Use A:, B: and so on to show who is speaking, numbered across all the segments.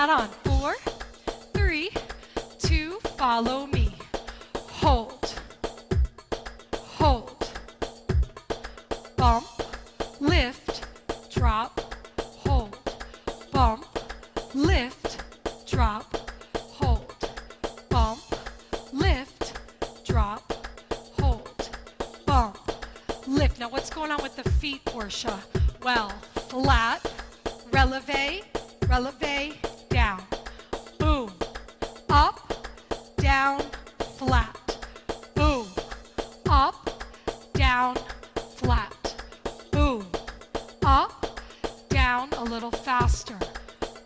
A: that on. 4, 3, 2, follow me. Hold, hold, bump, lift, drop, hold, bump, lift, drop, hold, bump, lift, drop, hold, bump, lift. Now what's going on with the feet, Portia? Well, flat, releve, releve, down, boom, up, down, flat, boom, up, down, flat, boom, up, down, a little faster,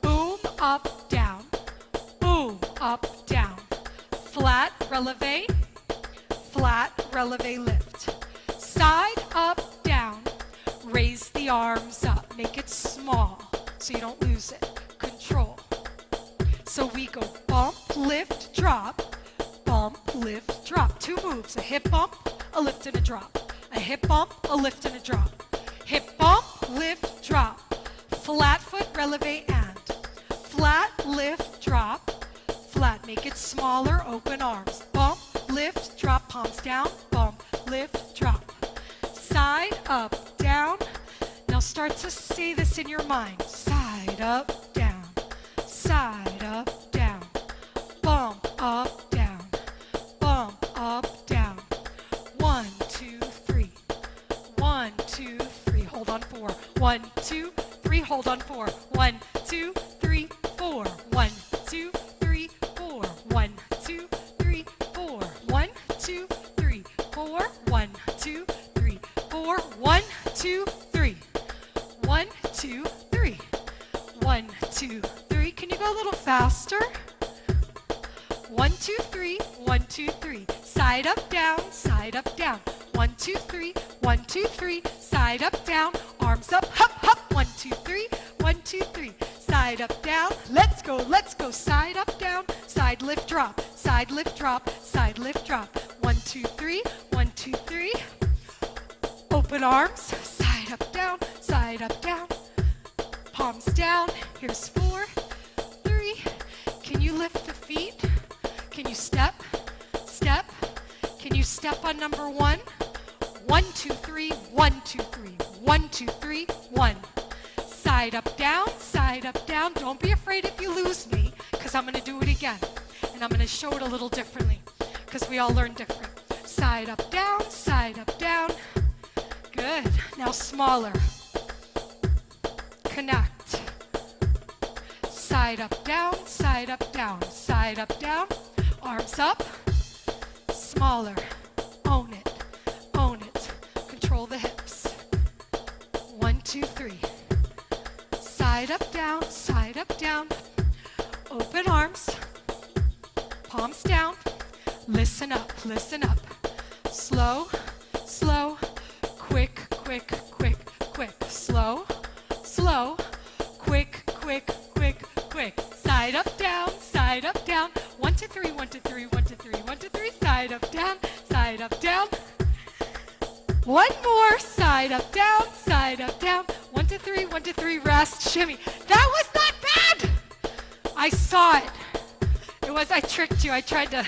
A: boom, up, down, boom, up, down, flat, releve, lift, side, up, down, raise the arms up, make it small so you don't lose it, control. So we go bump, lift, drop, bump, lift, drop. 2 moves, a hip bump, a lift and a drop. A hip bump, a lift and a drop. Hip bump, lift, drop. Flat foot, releve and. Flat, lift, drop. Flat, make it smaller, open arms. Bump, lift, drop, palms down. Bump, lift, drop. Side, up, down. Now start to say this in your mind. Side, up, down. Side, up, down. Bump, up, down. Bump, up, down. 1, 2, 3. 1, 2, 3. Hold on 4. 1, 2, 3. Hold on 4. 1, 2, 3, 4. 1, 2, 3, 4. 1, 2, 3, 4. 1, 2, 3, 4. 1, 2, 3, 4. 1, 2, 3. 1, 2, 3. 1, 2, 3. Can you go a little faster? 1, 2, 3. 1, 2, 3. Side up, down, side up, down. 1, 2, 3. 1, 2, 3. Side up, down. Arms up, hop, hop. 1, 2, 3. 1, 2, 3. Side up, down. Let's go, let's go. Side up, down. Side lift, drop. Side lift, drop. Side lift, drop. 1, 2, 3. 1, 2, 3. Open arms. Side up, down. Side up, down. Palms down. Here's 4, 3. Can you lift the feet? Can you step? Step. Can you step on number 1? 1, 2, 3. 1, 2, 3. 1, 2, 3. 1. Side up, down. Side up, down. Don't be afraid if you lose me, because I'm going to do it again. And I'm going to show it a little differently, because we all learn different. Side up, down. Side up, down. Good. Now smaller. Connect. Side up, down, side up, down, side up, down. Arms up. Smaller. Own it. Own it. Control the hips. 1, 2, 3. Side up, down, side up, down. Open arms. Palms down. Listen up, listen up. Slow, slow. Quick, quick, quick, quick. Slow, slow. Quick, quick, quick, quick. Side up, down, side up, down. 1, 2, 3, 1, 2, 3, 1, 2, 3, 1, 2, 3. Side up, down, side up, down. One more. Side up, down, side up, down. 1, 2, 3, 1, 2, 3. Rest, shimmy. That was not bad. I saw it. I tricked you. I tried to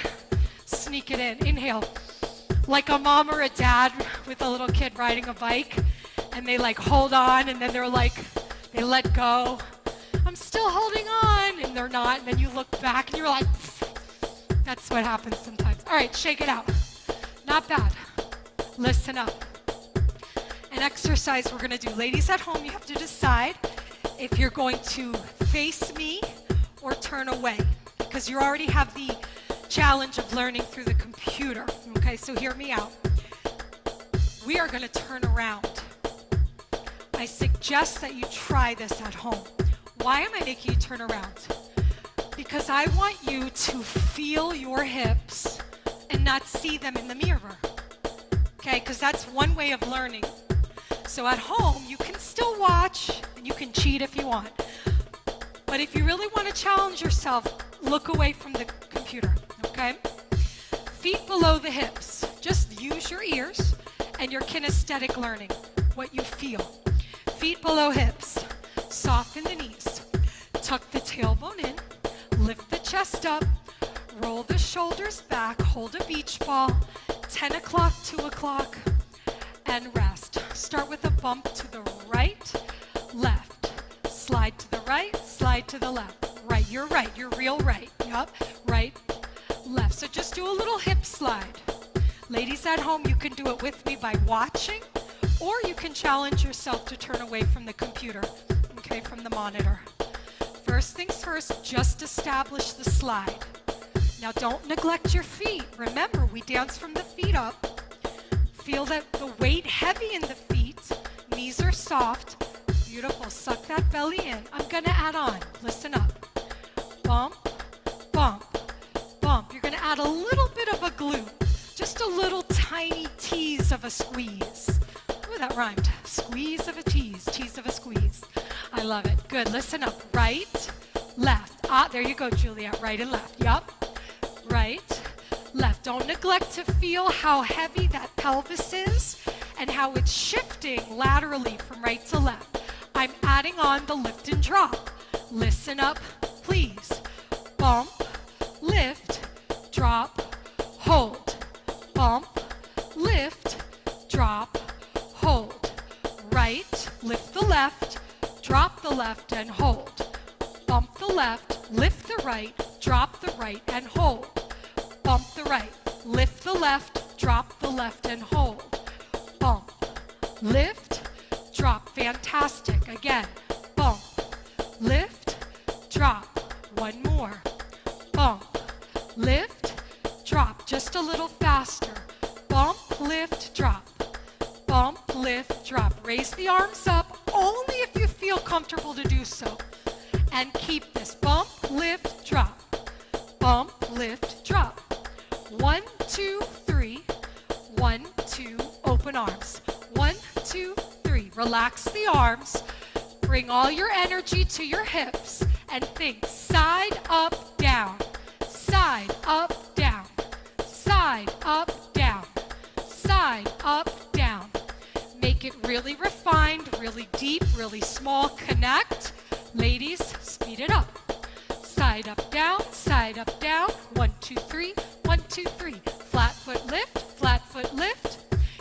A: sneak it in. Inhale. Like a mom or a dad with a little kid riding a bike, and they like hold on, and then they're like, they let go. I'm still holding on, and they're not. And then you look back, and you're like, that's what happens sometimes. All right, shake it out. Not bad. Listen up. An exercise we're going to do. Ladies at home, you have to decide if you're going to face me or turn away, because you already have the challenge of learning through the computer. Okay, so hear me out. We are going to turn around. I suggest that you try this at home. Why am I making you turn around? Because I want you to feel your hips and not see them in the mirror. Okay, because that's one way of learning. So at home, you can still watch and you can cheat if you want. But if you really want to challenge yourself, look away from the computer, okay? Feet below the hips. Just use your ears and your kinesthetic learning, what you feel. Feet below hips. Soften the knees. Tuck the tailbone in, lift the chest up, roll the shoulders back, hold a beach ball, 10 o'clock, 2 o'clock, and rest. Start with a bump to the right, left, slide to the right, slide to the left. Right, you're real right, yup, right, left. So just do a little hip slide. Ladies at home, you can do it with me by watching, or you can challenge yourself to turn away from the computer, okay, from the monitor. First things first, just establish the slide. Now don't neglect your feet. Remember, we dance from the feet up. Feel that the weight heavy in the feet, knees are soft. Beautiful, suck that belly in. I'm gonna add on, listen up. Bump, bump, bump. You're gonna add a little bit of a glute, just a little tiny tease of a squeeze. Ooh, that rhymed. Squeeze of a tease, tease of a squeeze. I love it. Good, listen up. Right, left. Ah, there you go, Juliet. Right and left. Yup. Right, left. Don't neglect to feel how heavy that pelvis is and how it's shifting laterally from right to left. I'm adding on the lift and drop. Listen up, please. Bump, lift, drop, hold. Bump, lift, drop, hold. Right, lift the left, drop the left and hold. Bump the left, lift the right, drop the right and hold. Bump the right, lift the left, drop the left and hold. Bump, lift, drop. Fantastic. Again, bump, lift, drop. One more. Bump, lift, drop. Just a little faster. Bump, lift, drop. Bump, lift, drop. Raise the arms up only if you feel comfortable to do so. And keep this. Bump, lift, drop. Bump, lift, drop. 1, 2, 3. 1, 2, open arms. 1, 2, 3. Relax the arms. Bring all your energy to your hips and think side, up, down. Side, up, down. Side, up, down. Side, up, down. Make it really refined, really deep, really small. Connect. Ladies, speed it up. Side, up, down. Side, up, down. 1, 2, 3. 1, 2, 3. Flat foot lift, flat foot lift.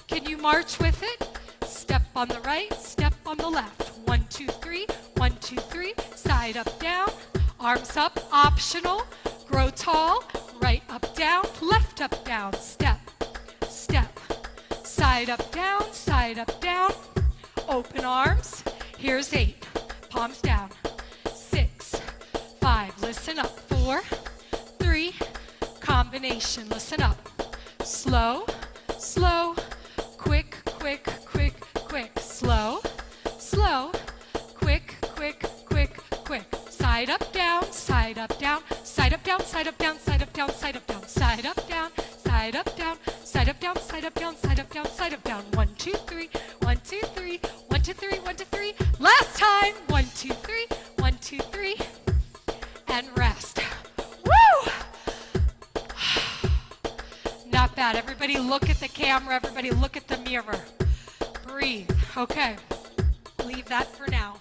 A: Can you march with it? Step on the right, step on the left. 1, 2, 3. 1, 2, 3. Side, up, down. Arms up, optional. Grow tall. Right, up, down. Left, up, down. Step, step. Side, up, down. Side, up, down. Open arms. Here's 8. Palms down. 6, 5. Listen up. 4, 3. Combination. Listen up. Slow, slow, quick, quick, quick, quick. Slow, slow, quick, quick, quick, quick. Side up, down, side up, down, side up, down, side up, down, side up, down, side up, down, side up, down, side up, down, side up, down, side up, down, side up, down, side up, down. 1, 2, 3. 1, 2, 3. 1, 2, 3. 1, 2, 3. Last time. 1, 2, 3. 1, 2, 3. And rest. Woo! Not bad. Everybody look at the camera. Everybody look at the mirror. Breathe. Okay. Leave that for now.